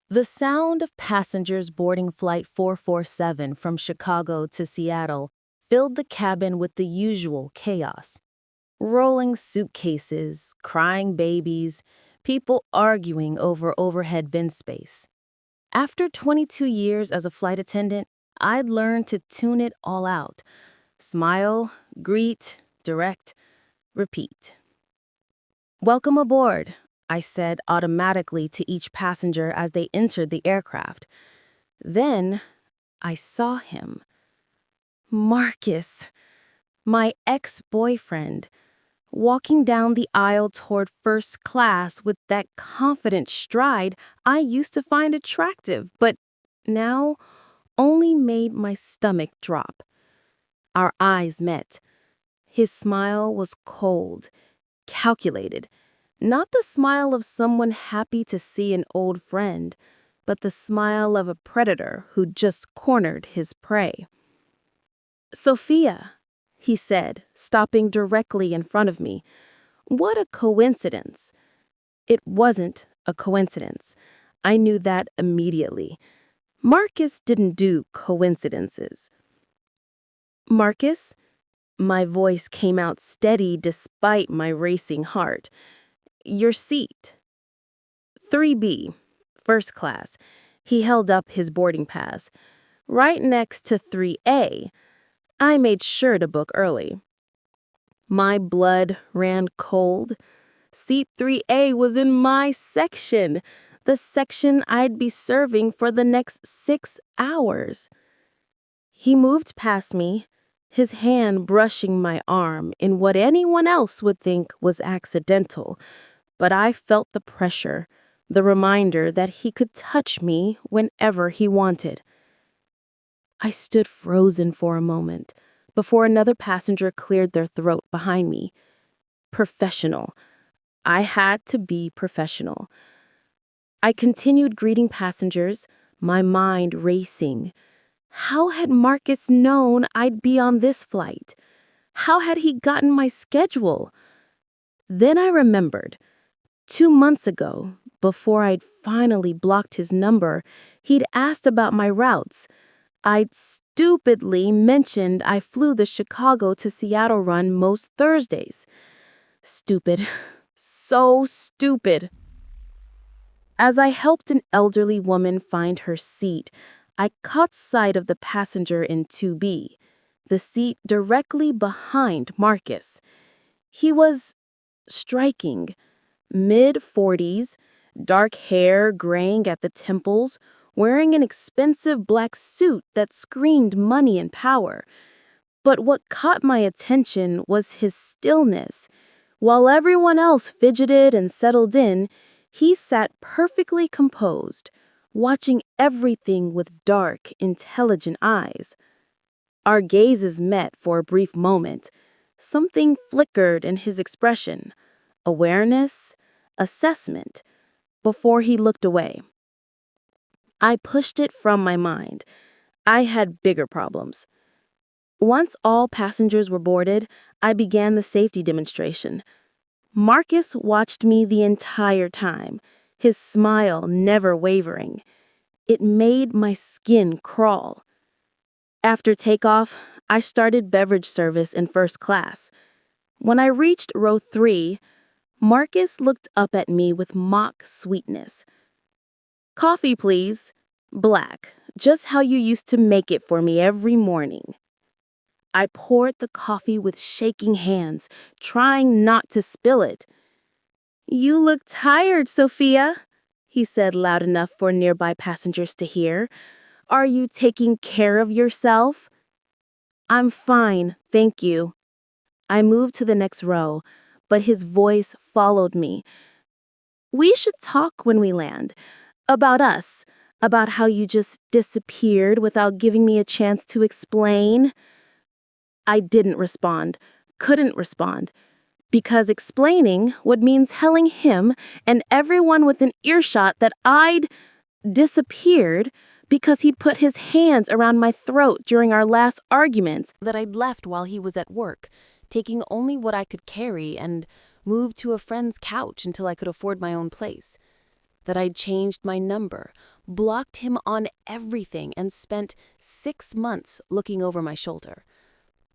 The sound of passengers boarding Flight 447 from Chicago to Seattle filled the cabin with the usual chaos. Rolling suitcases, crying babies, people arguing over overhead bin space. After 22 years as a flight attendant, I'd learned to tune it all out. Smile, greet, direct, repeat. "Welcome aboard," I said automatically to each passenger as they entered the aircraft. Then I saw him. Marcus, my ex-boyfriend, walking down the aisle toward first class with that confident stride I used to find attractive, but now only made my stomach drop. Our eyes met. His smile was cold, calculated. Not the smile of someone happy to see an old friend, but the smile of a predator who just cornered his prey. "Sophia," he said, stopping directly in front of me. What a coincidence. It wasn't a coincidence. I knew that immediately. Marcus didn't do coincidences. "Marcus?" My voice came out steady despite my racing heart. "Your seat." 3B, first class. He held up his boarding pass. "Right next to 3A. I made sure to book early." My blood ran cold. Seat 3A was in my section, the section I'd be serving for the next 6 hours. He moved past me, his hand brushing my arm in what anyone else would think was accidental, but I felt the pressure, the reminder that he could touch me whenever he wanted. I stood frozen for a moment before another passenger cleared their throat behind me. Professional. I had to be professional. I continued greeting passengers, my mind racing. How had Marcus known I'd be on this flight? How had he gotten my schedule? Then I remembered. 2 months ago, before I'd finally blocked his number, he'd asked about my routes. I'd stupidly mentioned I flew the Chicago to Seattle run most Thursdays. Stupid. So stupid. As I helped an elderly woman find her seat, I caught sight of the passenger in 2B, the seat directly behind Marcus. He was striking, mid-40s, dark hair graying at the temples, wearing an expensive black suit that screamed money and power. But what caught my attention was his stillness. While everyone else fidgeted and settled in, he sat perfectly composed, watching everything with dark, intelligent eyes. Our gazes met for a brief moment. Something flickered in his expression, awareness, assessment, before he looked away. I pushed it from my mind. I had bigger problems. Once all passengers were boarded, I began the safety demonstration. Marcus watched me the entire time, his smile never wavering. It made my skin crawl. After takeoff, I started beverage service in first class. When I reached row 3, Marcus looked up at me with mock sweetness. "Coffee, please. Black, just how you used to make it for me every morning." I poured the coffee with shaking hands, trying not to spill it. "You look tired, Sophia," he said loud enough for nearby passengers to hear. "Are you taking care of yourself?" "I'm fine, thank you." I moved to the next row, but his voice followed me. "We should talk when we land. About us. About how you just disappeared without giving me a chance to explain." I didn't respond, couldn't respond, because explaining would mean telling him and everyone within earshot that I'd disappeared because he'd put his hands around my throat during our last arguments, that I'd left while he was at work, taking only what I could carry and moved to a friend's couch until I could afford my own place. that I'd changed my number, blocked him on everything, and spent 6 months looking over my shoulder.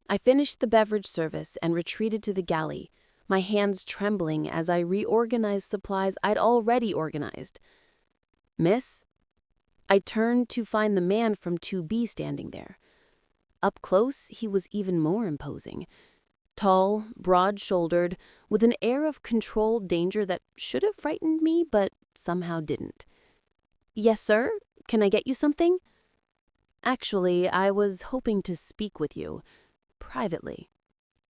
I finished the beverage service and retreated to the galley, my hands trembling as I reorganized supplies I'd already organized. "Miss?" I turned to find the man from 2B standing there. Up close, he was even more imposing. Tall, broad-shouldered, with an air of controlled danger that should have frightened me, but somehow didn't. "Yes, sir? Can I get you something?" "Actually, I was hoping to speak with you, privately."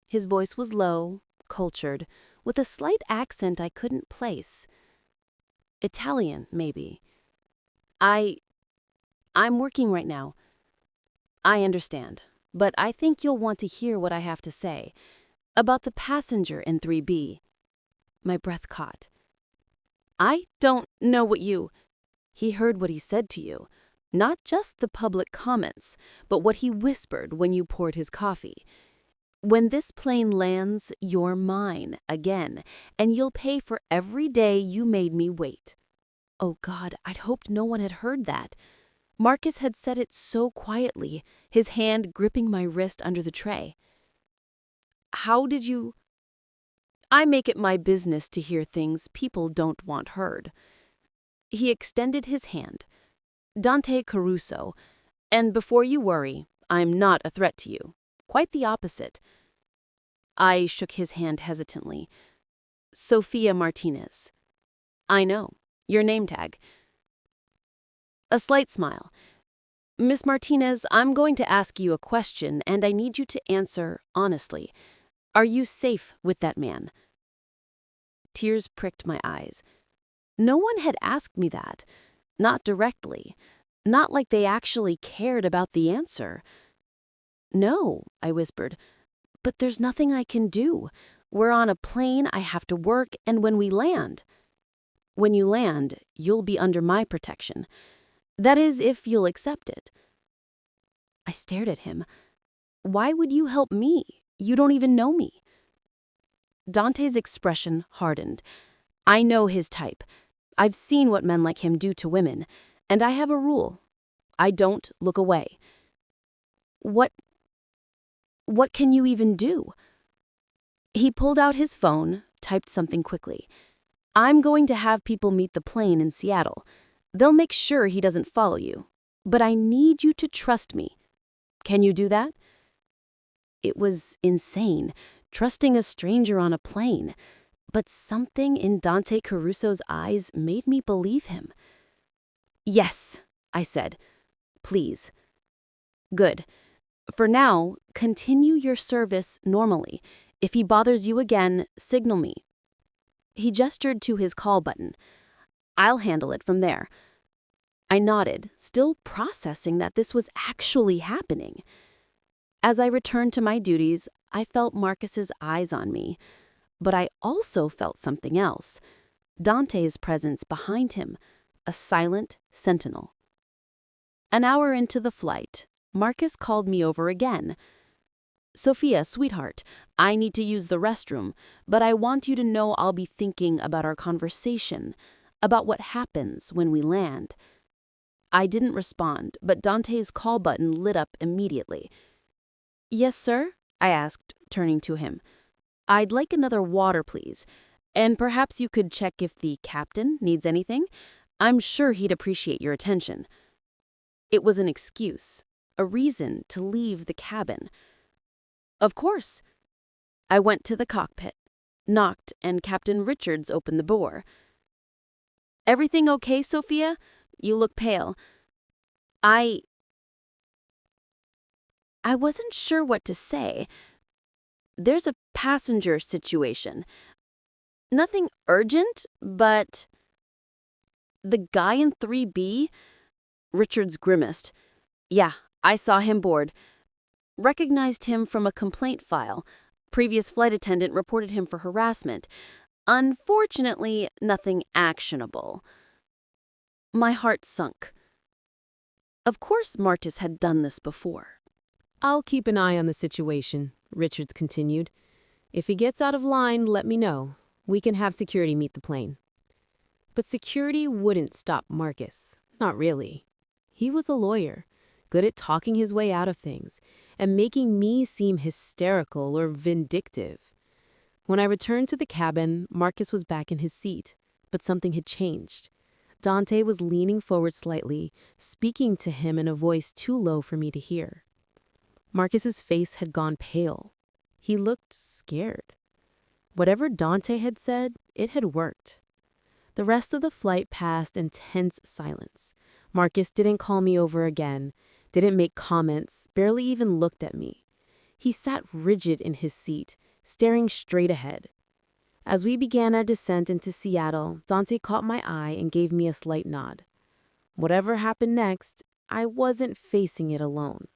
His voice was low, cultured, with a slight accent I couldn't place. Italian, maybe. I'm working right now. "I understand, but I think you'll want to hear what I have to say. About the passenger in 3B. My breath caught. "I don't know what you—" He heard what he said to you. Not just the public comments, but what he whispered when you poured his coffee. "When this plane lands, you're mine again, and you'll pay for every day you made me wait." Oh God, I'd hoped no one had heard that. Marcus had said it so quietly, his hand gripping my wrist under the tray. "How did you—" "I make it my business to hear things people don't want heard." He extended his hand. "Dante Caruso, and before you worry, I'm not a threat to you. Quite the opposite." I shook his hand hesitantly. "Sophia Martinez." "I know. Your name tag." A slight smile. "Miss Martinez, I'm going to ask you a question, and I need you to answer honestly. Are you safe with that man?" Tears pricked my eyes. No one had asked me that. Not directly. Not like they actually cared about the answer. "No," I whispered. "But there's nothing I can do. We're on a plane, I have to work, and when we land—" "When you land, you'll be under my protection. That is, if you'll accept it." I stared at him. "Why would you help me? You don't even know me." Dante's expression hardened. "I know his type. I've seen what men like him do to women, and I have a rule. I don't look away." What can you even do?" He pulled out his phone, typed something quickly. "I'm going to have people meet the plane in Seattle. They'll make sure he doesn't follow you. But I need you to trust me. Can you do that?" It was insane, trusting a stranger on a plane. But something in Dante Caruso's eyes made me believe him. "Yes," I said. "Please." "Good. For now, continue your service normally. If he bothers you again, signal me." He gestured to his call button. "I'll handle it from there." I nodded, still processing that this was actually happening. As I returned to my duties, I felt Marcus's eyes on me. But I also felt something else. Dante's presence behind him, a silent sentinel. An hour into the flight, Marcus called me over again. "Sophia, sweetheart, I need to use the restroom, but I want you to know I'll be thinking about our conversation, about what happens when we land." I didn't respond, but Dante's call button lit up immediately. "Yes, sir?" I asked, turning to him. "I'd like another water, please. And perhaps you could check if the captain needs anything. I'm sure he'd appreciate your attention." It was an excuse, a reason to leave the cabin. "Of course." I went to the cockpit, knocked, and Captain Richards opened the door. "Everything okay, Sophia? You look pale." I wasn't sure what to say. "There's a passenger situation. Nothing urgent, but—" "The guy in 3B? Richards grimaced. "Yeah, I saw him board. Recognized him from a complaint file. Previous flight attendant reported him for harassment. Unfortunately, nothing actionable." My heart sunk. Of course Marcus had done this before. "I'll keep an eye on the situation," Richards continued. "If he gets out of line, let me know. We can have security meet the plane." But security wouldn't stop Marcus. Not really. He was a lawyer, good at talking his way out of things, and making me seem hysterical or vindictive. When I returned to the cabin, Marcus was back in his seat, but something had changed. Dante was leaning forward slightly, speaking to him in a voice too low for me to hear. Marcus's face had gone pale. He looked scared. Whatever Dante had said, it had worked. The rest of the flight passed in tense silence. Marcus didn't call me over again, didn't make comments, barely even looked at me. He sat rigid in his seat, staring straight ahead. As we began our descent into Seattle, Dante caught my eye and gave me a slight nod. Whatever happened next, I wasn't facing it alone.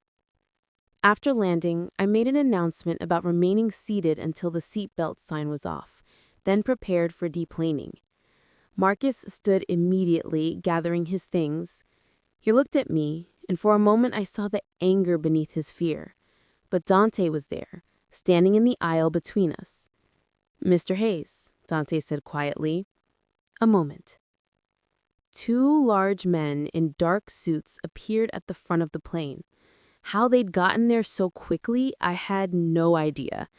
After landing, I made an announcement about remaining seated until the seatbelt sign was off, then prepared for deplaning. Marcus stood immediately, gathering his things. He looked at me, and for a moment I saw the anger beneath his fear. But Dante was there, standing in the aisle between us. "Mr. Hayes," Dante said quietly. "A moment." Two large men in dark suits appeared at the front of the plane. How they'd gotten there so quickly, I had no idea.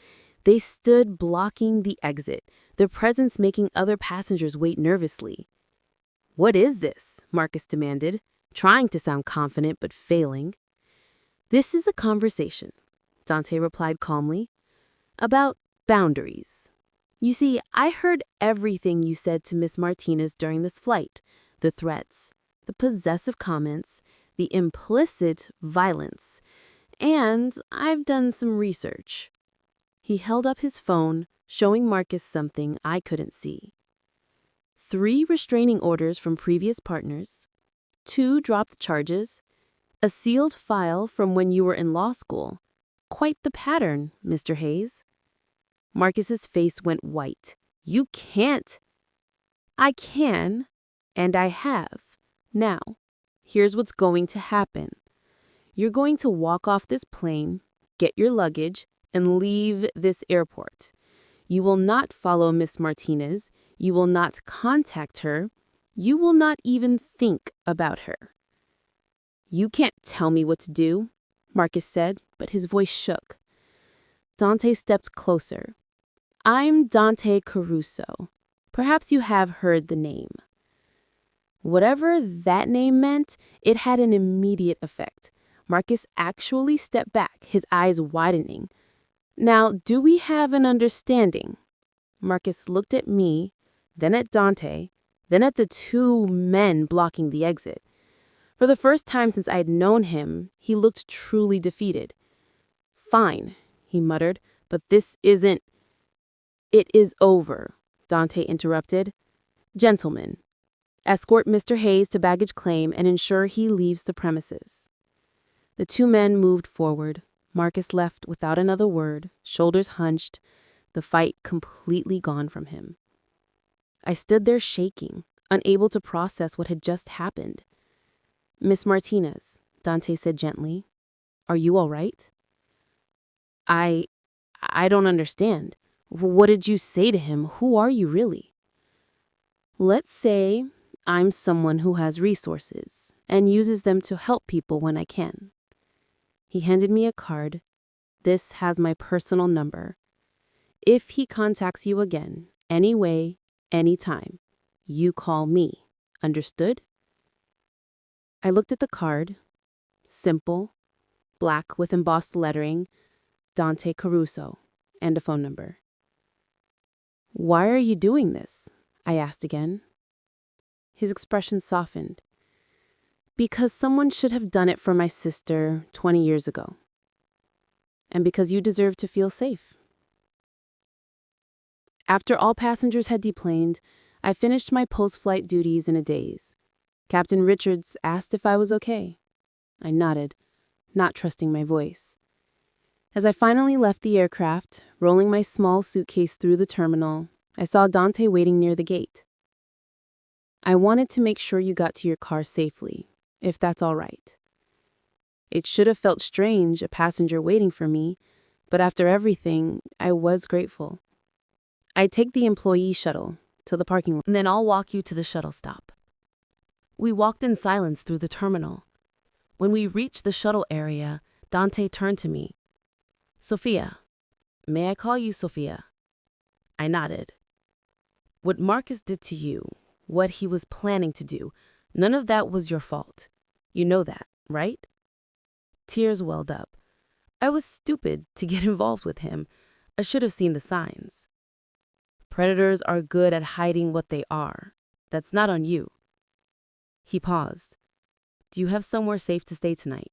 They stood blocking the exit, their presence making other passengers wait nervously. "What is this?" Marcus demanded, trying to sound confident but failing. "This is a conversation," Dante replied calmly, "about boundaries. You see, I heard everything you said to Miss Martinez during this flight, the threats, the possessive comments, the implicit violence, and I've done some research." He held up his phone, showing Marcus something I couldn't see. 3 restraining orders from previous partners, 2 dropped charges, a sealed file from when you were in law school. Quite the pattern, Mr. Hayes. Marcus's face went white. "You can't." "I can, and I have. Now, here's what's going to happen. You're going to walk off this plane, get your luggage, and leave this airport. You will not follow Miss Martinez. You will not contact her. You will not even think about her." "You can't tell me what to do," Marcus said, but his voice shook. Dante stepped closer. "I'm Dante Caruso. Perhaps you have heard the name." Whatever that name meant, it had an immediate effect. Marcus actually stepped back, his eyes widening. "Now, do we have an understanding?" Marcus looked at me, then at Dante, then at the 2 men blocking the exit. For the first time since I had known him, he looked truly defeated. "Fine," he muttered, "but this isn't—" "It is over," Dante interrupted. "Gentlemen, escort Mr. Hayes to baggage claim and ensure he leaves the premises." The 2 men moved forward. Marcus left without another word, shoulders hunched, the fight completely gone from him. I stood there shaking, unable to process what had just happened. "Miss Martinez," Dante said gently, "are you all right?" I don't understand. What did you say to him? Who are you really?" "Let's say I'm someone who has resources and uses them to help people when I can." He handed me a card. "This has my personal number. If he contacts you again, any way, any time, you call me. Understood?" I looked at the card. Simple, black with embossed lettering, Dante Caruso, and a phone number. "Why are you doing this?" I asked again. His expression softened. "Because someone should have done it for my sister 20 years ago. And because you deserve to feel safe." After all passengers had deplaned, I finished my post-flight duties in a daze. Captain Richards asked if I was okay. I nodded, not trusting my voice. As I finally left the aircraft, rolling my small suitcase through the terminal, I saw Dante waiting near the gate. "I wanted to make sure you got to your car safely, if that's all right." It should have felt strange, a passenger waiting for me, but after everything, I was grateful. "I'd take the employee shuttle. to the parking lot, and then I'll walk you to the shuttle stop." We walked in silence through the terminal. When we reached the shuttle area, Dante turned to me. "Sophia, may I call you Sophia?" I nodded. "What Marcus did to you, what he was planning to do, none of that was your fault. You know that, right?" Tears welled up. I was stupid to get involved with him. I should have seen the signs. Predators are good at hiding what they are. That's not on you. He paused. "Do you have somewhere safe to stay tonight?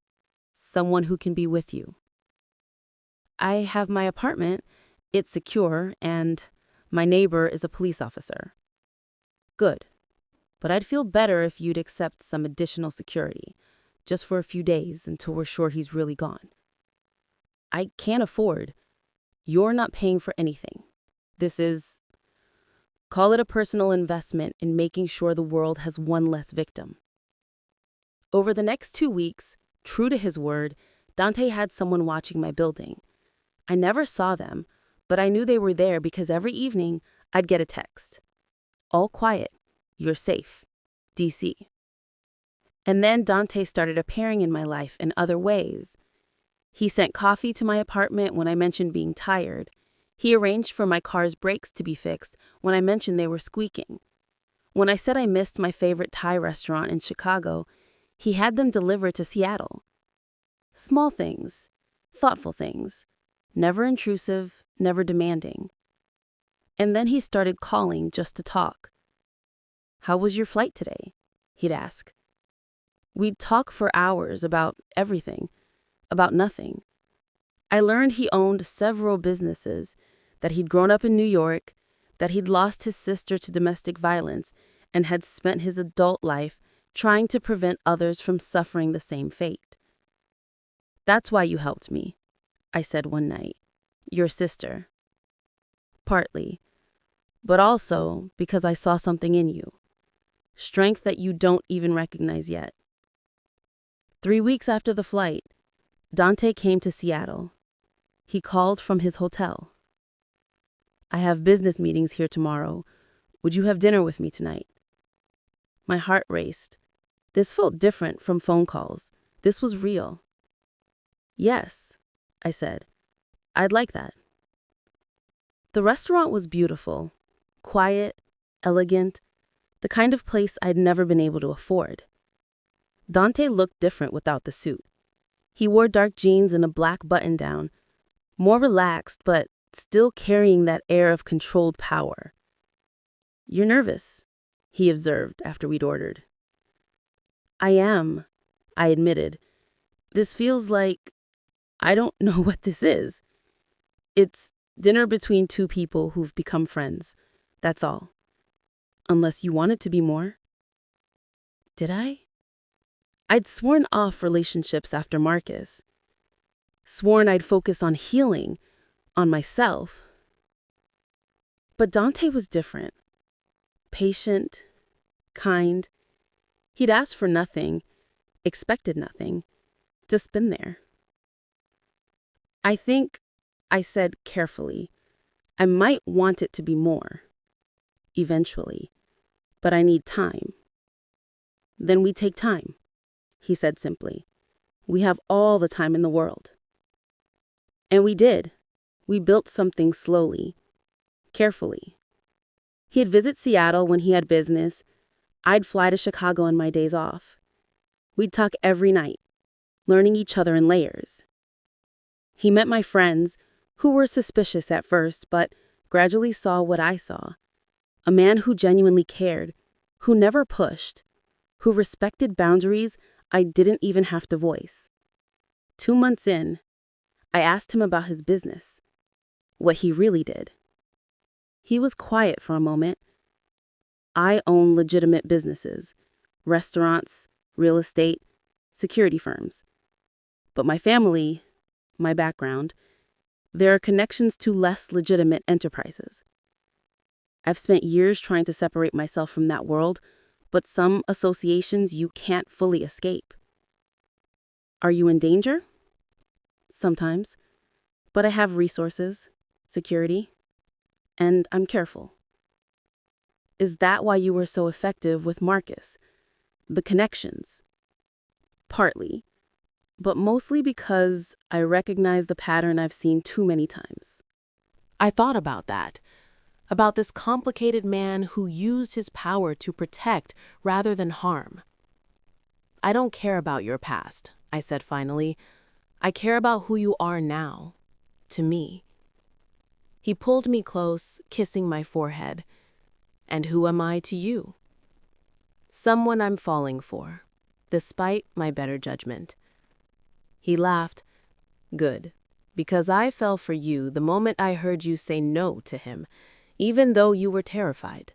Someone who can be with you?" "I have my apartment. It's secure, and my neighbor is a police officer." "Good. But I'd feel better if you'd accept some additional security, just for a few days until we're sure he's really gone." "I can't afford. You're not paying for anything. This is, call it a personal investment in making sure the world has one less victim." Over the next 2 weeks, true to his word, Dante had someone watching my building. I never saw them, but I knew they were there because every evening I'd get a text. "All quiet. You're safe. DC." And then Dante started appearing in my life in other ways. He sent coffee to my apartment when I mentioned being tired. He arranged for my car's brakes to be fixed when I mentioned they were squeaking. When I said I missed my favorite Thai restaurant in Chicago, he had them delivered to Seattle. Small things, thoughtful things, never intrusive, never demanding. And then he started calling just to talk. "How was your flight today?" he'd ask. We'd talk for hours about everything, about nothing. I learned he owned several businesses, that he'd grown up in New York, that he'd lost his sister to domestic violence, and had spent his adult life trying to prevent others from suffering the same fate. "That's why you helped me," I said one night. "Your sister." "Partly, but also because I saw something in you. Strength that you don't even recognize yet." 3 weeks after the flight, Dante came to Seattle. He called from his hotel. "I have business meetings here tomorrow. Would you have dinner with me tonight?" My heart raced. This felt different from phone calls. This was real. "Yes," I said. "I'd like that." The restaurant was beautiful, quiet, elegant, the kind of place I'd never been able to afford. Dante looked different without the suit. He wore dark jeans and a black button-down, more relaxed, but still carrying that air of controlled power. "You're nervous," he observed after we'd ordered. "I am," I admitted. "This feels like I don't know what this is. It's dinner between two people who've become friends. That's all. Unless you want it to be more." Did I? I'd sworn off relationships after Marcus. Sworn I'd focus on healing, on myself. But Dante was different. Patient, kind. He'd asked for nothing, expected nothing, just been there. "I think," I said carefully, "I might want it to be more. Eventually. But I need time." "Then we take time," he said simply. "We have all the time in the world." And we did. We built something slowly, carefully. He'd visit Seattle when he had business. I'd fly to Chicago on my days off. We'd talk every night, learning each other in layers. He met my friends, who were suspicious at first, but gradually saw what I saw. A man who genuinely cared, who never pushed, who respected boundaries I didn't even have to voice. 2 months in, I asked him about his business, what he really did. He was quiet for a moment. "I own legitimate businesses, restaurants, real estate, security firms. But my family, my background, there are connections to less legitimate enterprises. I've spent years trying to separate myself from that world, but some associations you can't fully escape." "Are you in danger?" "Sometimes. But I have resources, security, and I'm careful." Is that why you were so effective with Marcus? The connections? Partly, but mostly because I recognize the pattern I've seen too many times. I thought about that, about this complicated man who used his power to protect rather than harm. I don't care about your past, I said finally. I care about who you are now, to me. He pulled me close, kissing my forehead. And who am I to you? Someone I'm falling for, despite my better judgment. He laughed. Good, because I fell for you the moment I heard you say no to him, even though you were terrified.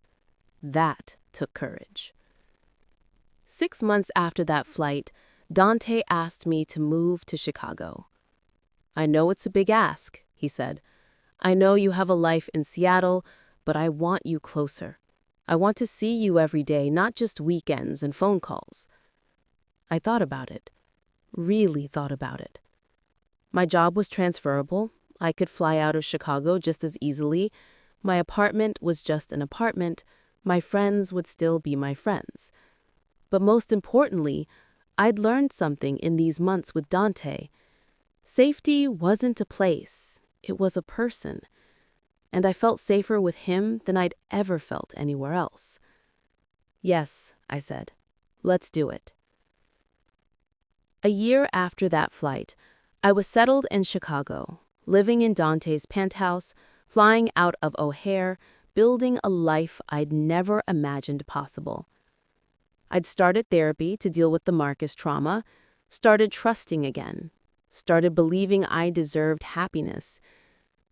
That took courage. 6 months after that flight, Dante asked me to move to Chicago. I know it's a big ask, he said. I know you have a life in Seattle, but I want you closer. I want to see you every day, not just weekends and phone calls. I thought about it, really thought about it. My job was transferable. I could fly out of Chicago just as easily. My apartment was just an apartment. My friends would still be my friends. But most importantly, I'd learned something in these months with Dante. Safety wasn't a place, it was a person. And I felt safer with him than I'd ever felt anywhere else. Yes, I said, let's do it. A year after that flight, I was settled in Chicago, living in Dante's penthouse, flying out of O'Hare, building a life I'd never imagined possible. I'd started therapy to deal with the Marcus trauma, started trusting again, started believing I deserved happiness.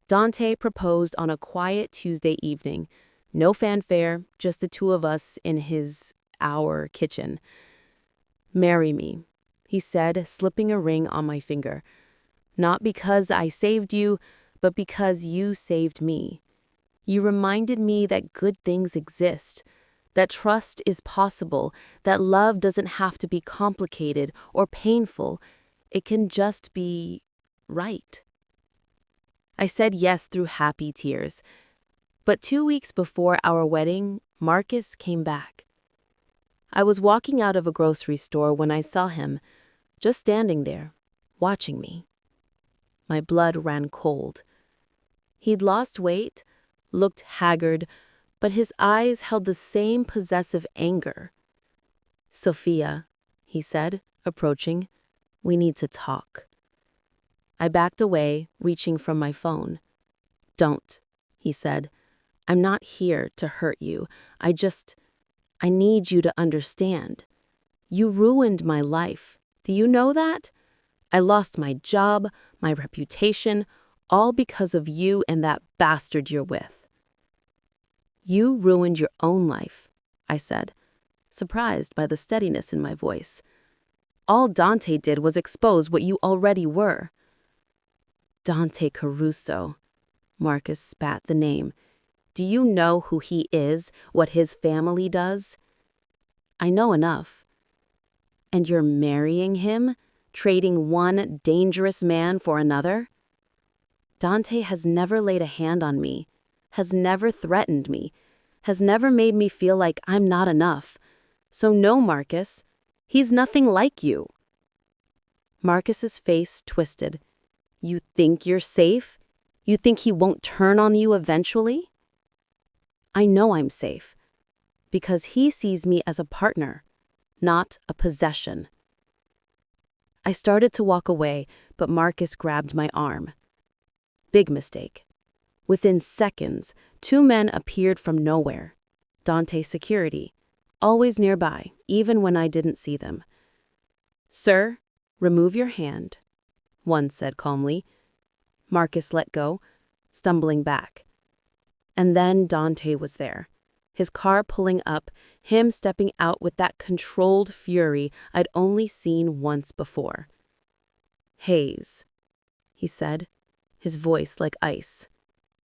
Dante proposed on a quiet Tuesday evening. No fanfare, just the two of us in our kitchen. Marry me, he said, slipping a ring on my finger. Not because I saved you, but because you saved me. You reminded me that good things exist, that trust is possible, that love doesn't have to be complicated or painful. It can just be right. I said yes through happy tears. But 2 weeks before our wedding, Marcus came back. I was walking out of a grocery store when I saw him, just standing there, watching me. My blood ran cold. He'd lost weight, looked haggard, but his eyes held the same possessive anger. Sophia, he said, approaching, we need to talk. I backed away, reaching from my phone. Don't, he said. I'm not here to hurt you. I need you to understand. You ruined my life. Do you know that? I lost my job, my reputation, all because of you and that bastard you're with. You ruined your own life, I said, surprised by the steadiness in my voice. All Dante did was expose what you already were. Dante Caruso. Marcus spat the name. Do you know who he is, what his family does? I know enough. And you're marrying him, trading one dangerous man for another? Dante has never laid a hand on me, has never threatened me, has never made me feel like I'm not enough. So no, Marcus, he's nothing like you. Marcus's face twisted. You think you're safe? You think he won't turn on you eventually? I know I'm safe, because he sees me as a partner, not a possession. I started to walk away, but Marcus grabbed my arm. Big mistake. Within seconds, 2 men appeared from nowhere. Dante's security, always nearby, even when I didn't see them. Sir, remove your hand, one said calmly. Marcus let go, stumbling back. And then Dante was there, his car pulling up, him stepping out with that controlled fury I'd only seen once before. Hayes, he said, his voice like ice.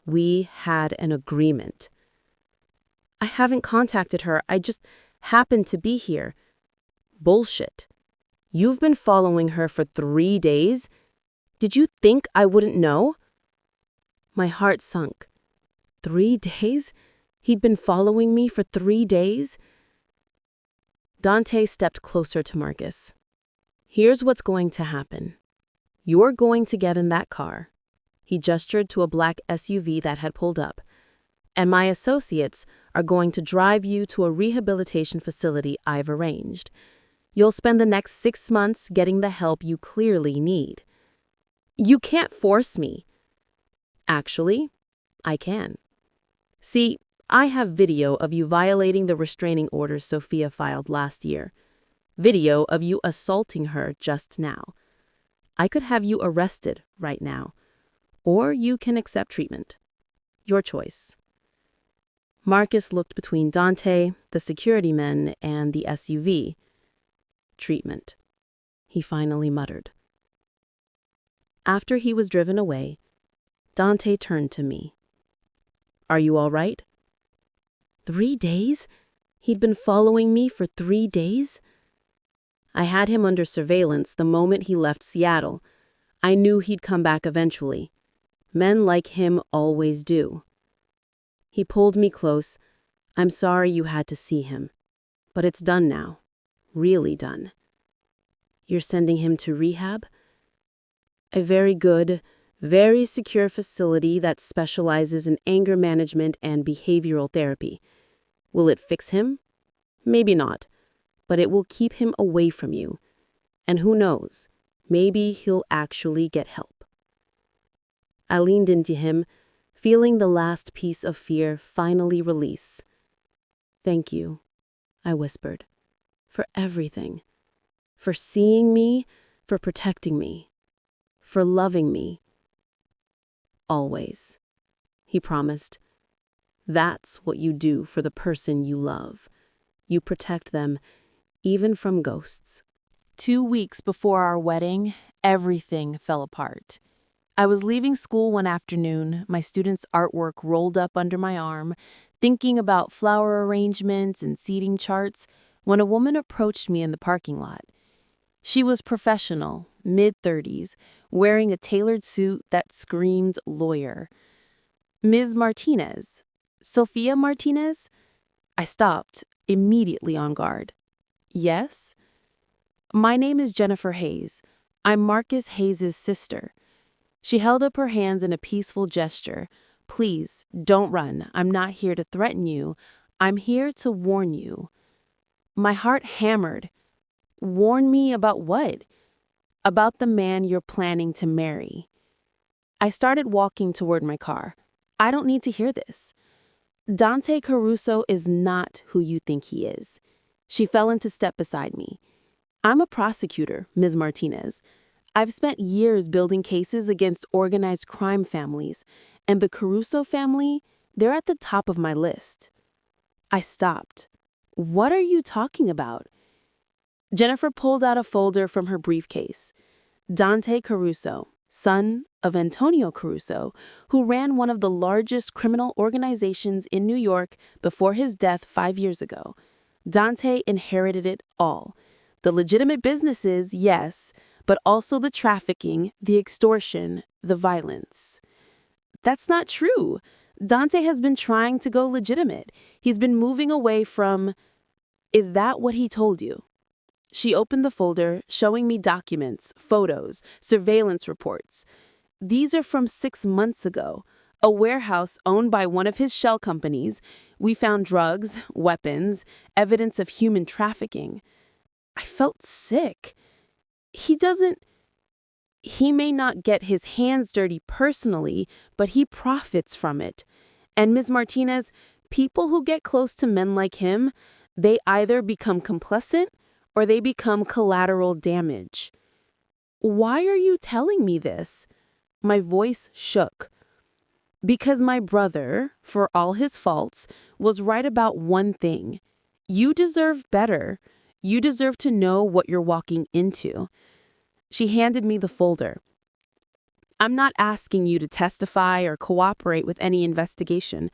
We had an agreement. I haven't contacted her, I just happened to be here. Bullshit. You've been following her for 3 days? Did you think I wouldn't know? My heart sunk. 3 days? He'd been following me for 3 days? Dante stepped closer to Marcus. Here's what's going to happen. You're going to get in that car. He gestured to a black SUV that had pulled up. And my associates are going to drive you to a rehabilitation facility I've arranged. You'll spend the next 6 months getting the help you clearly need. You can't force me. Actually, I can. See, I have video of you violating the restraining orders Sophia filed last year. Video of you assaulting her just now. I could have you arrested right now. Or you can accept treatment. Your choice. Marcus looked between Dante, the security men, and the SUV. Treatment, he finally muttered. After he was driven away, Dante turned to me. Are you all right? 3 days? He'd been following me for 3 days? I had him under surveillance the moment he left Seattle. I knew he'd come back eventually. Men like him always do. He pulled me close. I'm sorry you had to see him. But it's done now. Really done. You're sending him to rehab? A very good, very secure facility that specializes in anger management and behavioral therapy. Will it fix him? Maybe not, but it will keep him away from you. And who knows, maybe he'll actually get help. I leaned into him, feeling the last piece of fear finally release. Thank you, I whispered, for everything. For seeing me, for protecting me, for loving me. Always, he promised. That's what you do for the person you love. You protect them, even from ghosts. 2 weeks before our wedding, everything fell apart. I was leaving school one afternoon, my students' artwork rolled up under my arm, thinking about flower arrangements and seating charts, when a woman approached me in the parking lot. She was professional, mid-30s, wearing a tailored suit that screamed lawyer. Ms. Martinez. Sophia Martinez? I stopped, immediately on guard. Yes? My name is Jennifer Hayes. I'm Marcus Hayes' sister. She held up her hands in a peaceful gesture. Please, don't run. I'm not here to threaten you. I'm here to warn you. My heart hammered. Warn me about what? About the man you're planning to marry. I started walking toward my car. I don't need to hear this. Dante Caruso is not who you think he is. She fell into step beside me. I'm a prosecutor, Ms. Martinez. I've spent years building cases against organized crime families, and the Caruso family, they're at the top of my list. I stopped. What are you talking about? Jennifer pulled out a folder from her briefcase. Dante Caruso, son of Antonio Caruso, who ran one of the largest criminal organizations in New York before his death 5 years ago. Dante inherited it all. The legitimate businesses, yes, but also the trafficking, the extortion, the violence. That's not true. Dante has been trying to go legitimate. He's been moving away from... Is that what he told you? She opened the folder, showing me documents, photos, surveillance reports. These are from 6 months ago. A warehouse owned by one of his shell companies. We found drugs, weapons, evidence of human trafficking. I felt sick. He may not get his hands dirty personally, but he profits from it. And Ms. Martinez, people who get close to men like him, they either become complicit or they become collateral damage. Why are you telling me this? My voice shook. Because my brother, for all his faults, was right about one thing. You deserve better. You deserve to know what you're walking into. She handed me the folder. I'm not asking you to testify or cooperate with any investigation.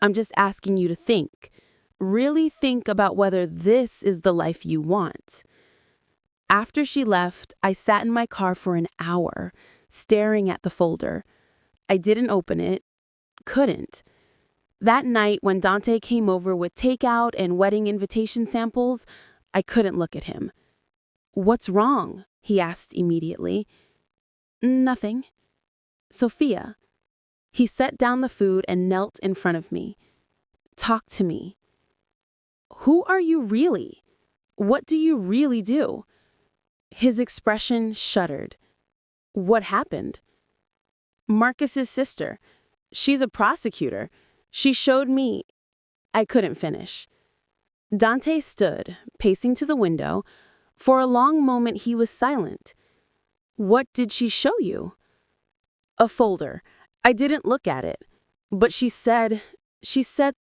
I'm just asking you to think. Really think about whether this is the life you want. After she left, I sat in my car for an hour, staring at the folder. I didn't open it. Couldn't. That night, when Dante came over with takeout and wedding invitation samples, I couldn't look at him. "What's wrong?" he asked immediately. "Nothing." "Sophia." He set down the food and knelt in front of me. "Talk to me. Who are you really? What do you really do?" His expression shuddered. "What happened?" "Marcus's sister. She's a prosecutor. She showed me—" I couldn't finish. Dante stood, pacing to the window. For a long moment he was silent. "What did she show you?" "A folder. I didn't look at it. But she said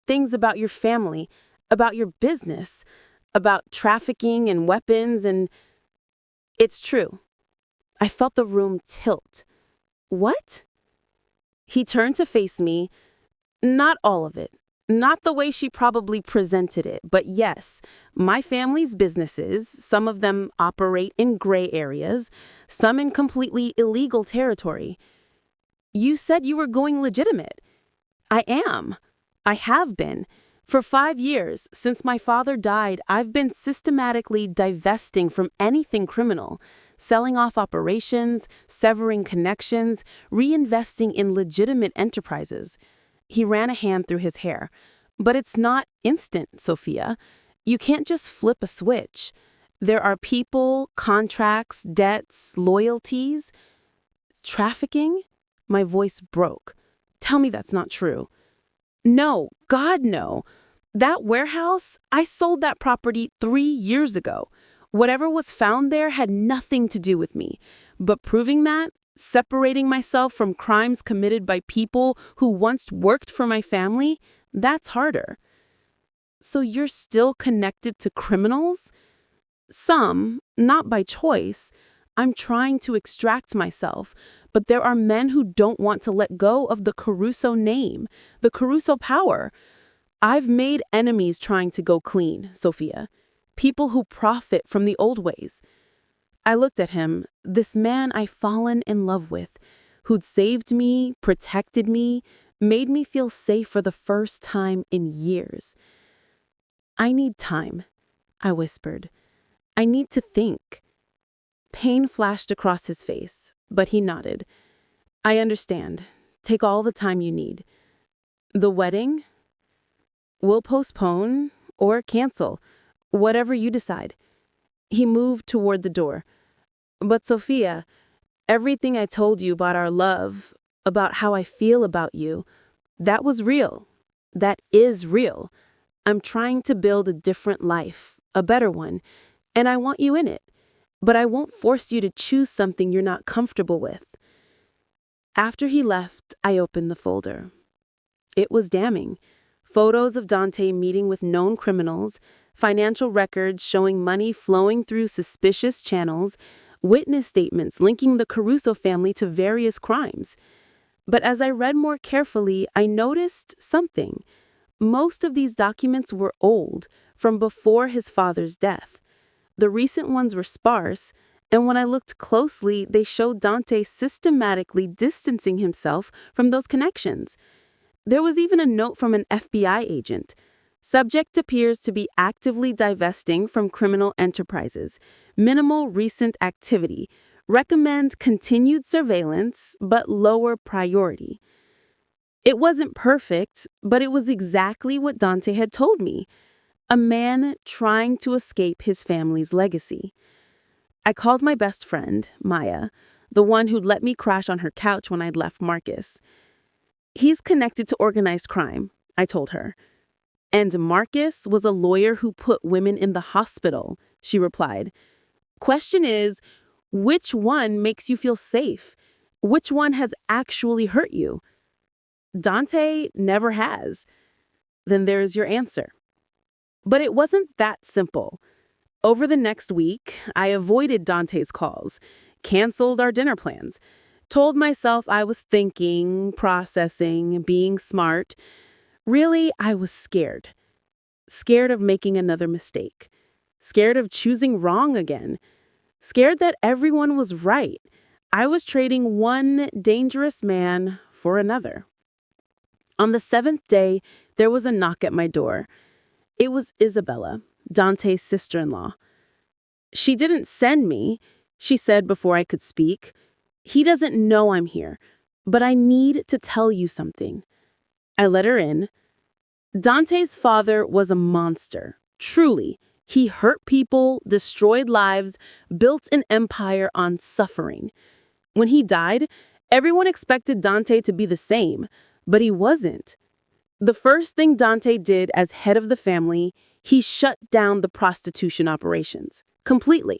things about your family, about your business, about trafficking and weapons and—" "It's true." I felt the room tilt. "What?" He turned to face me. "Not all of it. Not the way she probably presented it, but yes, my family's businesses, some of them operate in gray areas, some in completely illegal territory." "You said you were going legitimate." "I am. I have been. For 5 years, since my father died, I've been systematically divesting from anything criminal, selling off operations, severing connections, reinvesting in legitimate enterprises." He ran a hand through his hair. "But it's not instant, Sophia. You can't just flip a switch. There are people, contracts, debts, loyalties." "Trafficking?" My voice broke. "Tell me that's not true." "No, God, no. That warehouse, I sold that property 3 years ago. Whatever was found there had nothing to do with me. But proving that, separating myself from crimes committed by people who once worked for my family, that's harder." "So you're still connected to criminals?" "Some, not by choice. I'm trying to extract myself, but there are men who don't want to let go of the Caruso name, the Caruso power. I've made enemies trying to go clean, Sophia. People who profit from the old ways." I looked at him, this man I'd fallen in love with, who'd saved me, protected me, made me feel safe for the first time in years. "I need time," I whispered. "I need to think." Pain flashed across his face, but he nodded. "I understand. Take all the time you need." "The wedding?" "We'll postpone or cancel, whatever you decide." He moved toward the door. "But Sophia, everything I told you about our love, about how I feel about you, that was real. That is real. I'm trying to build a different life, a better one, and I want you in it. But I won't force you to choose something you're not comfortable with." After he left, I opened the folder. It was damning. Photos of Dante meeting with known criminals, financial records showing money flowing through suspicious channels, witness statements linking the Caruso family to various crimes. But as I read more carefully, I noticed something. Most of these documents were old, from before his father's death. The recent ones were sparse, and when I looked closely, they showed Dante systematically distancing himself from those connections. There was even a note from an FBI agent. "Subject appears to be actively divesting from criminal enterprises. Minimal recent activity. Recommend continued surveillance, but lower priority." It wasn't perfect, but it was exactly what Dante had told me. A man trying to escape his family's legacy. I called my best friend, Maya, the one who'd let me crash on her couch when I'd left Marcus. "He's connected to organized crime," I told her. "And Marcus was a lawyer who put women in the hospital," she replied. "Question is, which one makes you feel safe? Which one has actually hurt you?" "Dante never has." "Then there's your answer." But it wasn't that simple. Over the next week, I avoided Dante's calls, canceled our dinner plans, told myself I was thinking, processing, being smart. Really, I was scared. Scared of making another mistake. Scared of choosing wrong again. Scared that everyone was right. I was trading one dangerous man for another. On the seventh day, there was a knock at my door. It was Isabella, Dante's sister-in-law. She didn't send me, she said before I could speak. He doesn't know I'm here, but I need to tell you something. I let her in. Dante's father was a monster, truly. He hurt people, destroyed lives, built an empire on suffering. When he died, everyone expected Dante to be the same, but he wasn't. The first thing Dante did as head of the family, he shut down the prostitution operations completely,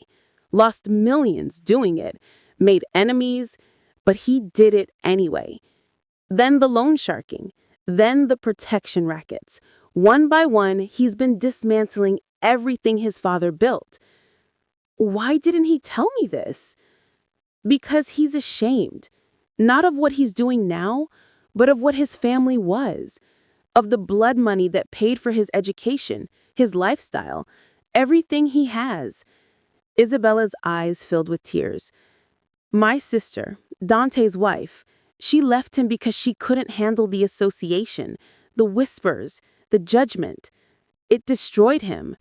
lost millions doing it, made enemies, but he did it anyway. Then the loan sharking, then the protection rackets. One by one, he's been dismantling everything his father built. Why didn't he tell me this? Because he's ashamed, not of what he's doing now, but of what his family was, of the blood money that paid for his education, his lifestyle, everything he has. Isabella's eyes filled with tears. My sister, Dante's wife, she left him because she couldn't handle the association, the whispers, the judgment. It destroyed him.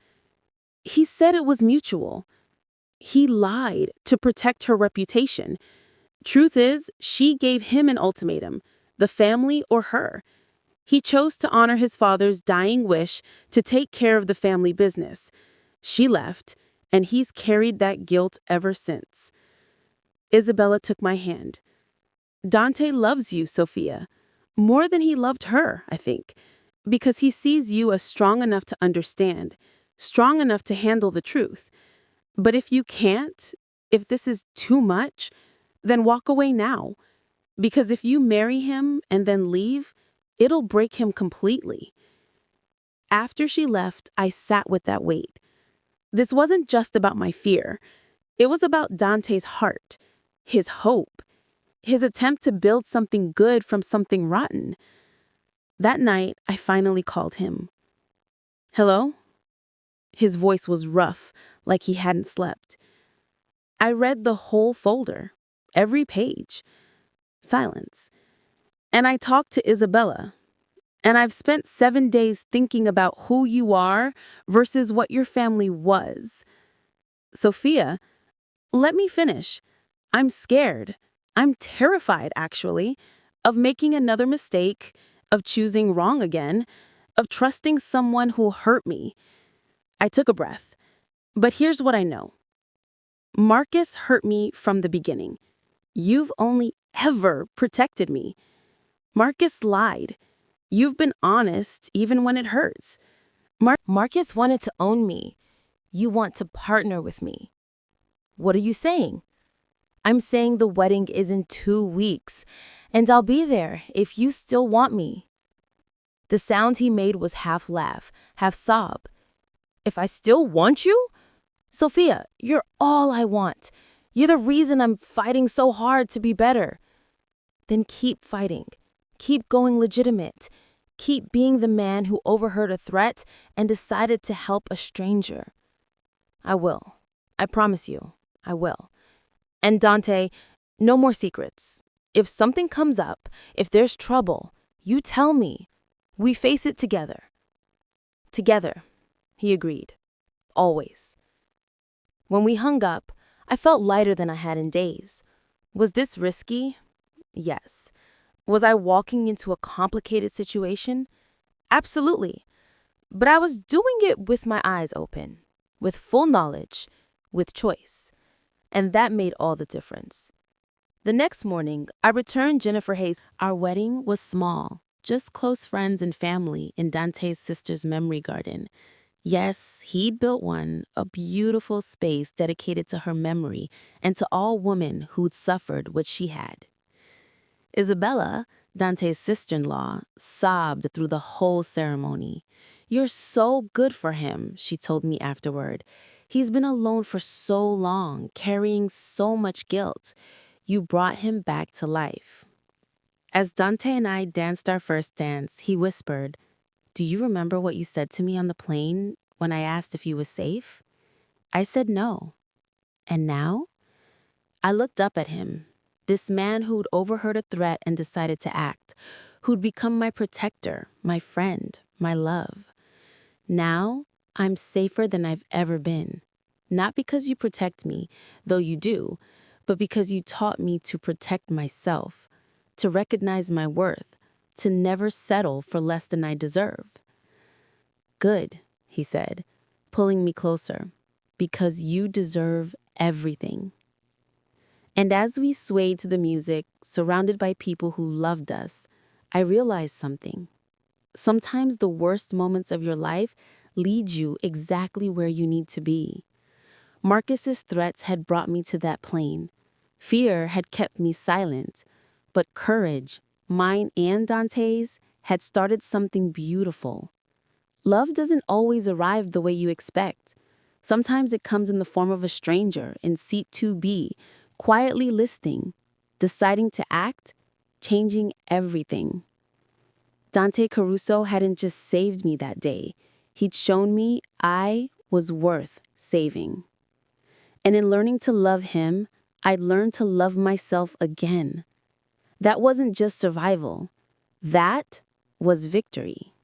He said it was mutual. He lied to protect her reputation. Truth is, she gave him an ultimatum, the family or her. He chose to honor his father's dying wish to take care of the family business. She left, and he's carried that guilt ever since. Isabella took my hand. Dante loves you, Sophia, more than he loved her, I think, because he sees you as strong enough to understand, strong enough to handle the truth. But if you can't, if this is too much, then walk away now. Because if you marry him and then leave, it'll break him completely. After she left, I sat with that weight. This wasn't just about my fear. It was about Dante's heart, his hope, his attempt to build something good from something rotten. That night, I finally called him. Hello? His voice was rough, like he hadn't slept. I read the whole folder, every page. Silence. And I talked to Isabella. And I've spent 7 days thinking about who you are versus what your family was. Sophia, let me finish. I'm scared. I'm terrified, actually, of making another mistake, of choosing wrong again, of trusting someone who'll hurt me. I took a breath. But here's what I know. Marcus hurt me from the beginning. You've only ever protected me. Marcus lied. You've been honest even when it hurts. Marcus wanted to own me. You want to partner with me. What are you saying? I'm saying the wedding is in 2 weeks, and I'll be there if you still want me. The sound he made was half laugh, half sob. If I still want you? Sophia, you're all I want. You're the reason I'm fighting so hard to be better. Then keep fighting. Keep going legitimate. Keep being the man who overheard a threat and decided to help a stranger. I will. I promise you, I will. And Dante, no more secrets. If something comes up, if there's trouble, you tell me. We face it together. Together, he agreed. Always. When we hung up, I felt lighter than I had in days. Was this risky? Yes. Was I walking into a complicated situation? Absolutely. But I was doing it with my eyes open, with full knowledge, with choice. And that made all the difference. The next morning, I returned Jennifer Hayes. Our wedding was small, just close friends and family in Dante's sister's memory garden. Yes, he'd built one, a beautiful space dedicated to her memory and to all women who'd suffered what she had. Isabella, Dante's sister-in-law, sobbed through the whole ceremony. "You're so good for him," she told me afterward. "He's been alone for so long, carrying so much guilt. You brought him back to life." As Dante and I danced our first dance, he whispered, "Do you remember what you said to me on the plane when I asked if you was safe?" I said no. And now? I looked up at him, this man who'd overheard a threat and decided to act, who'd become my protector, my friend, my love. Now, I'm safer than I've ever been. Not because you protect me, though you do, but because you taught me to protect myself, to recognize my worth, to never settle for less than I deserve. Good, he said, pulling me closer, because you deserve everything. And as we swayed to the music, surrounded by people who loved us, I realized something. Sometimes the worst moments of your life lead you exactly where you need to be. Marcus's threats had brought me to that plane. Fear had kept me silent, but courage, mine and Dante's, had started something beautiful. Love doesn't always arrive the way you expect. Sometimes it comes in the form of a stranger in seat 2B, quietly listening, deciding to act, changing everything. Dante Caruso hadn't just saved me that day. He'd shown me I was worth saving. And in learning to love him, I'd learned to love myself again. That wasn't just survival. That was victory.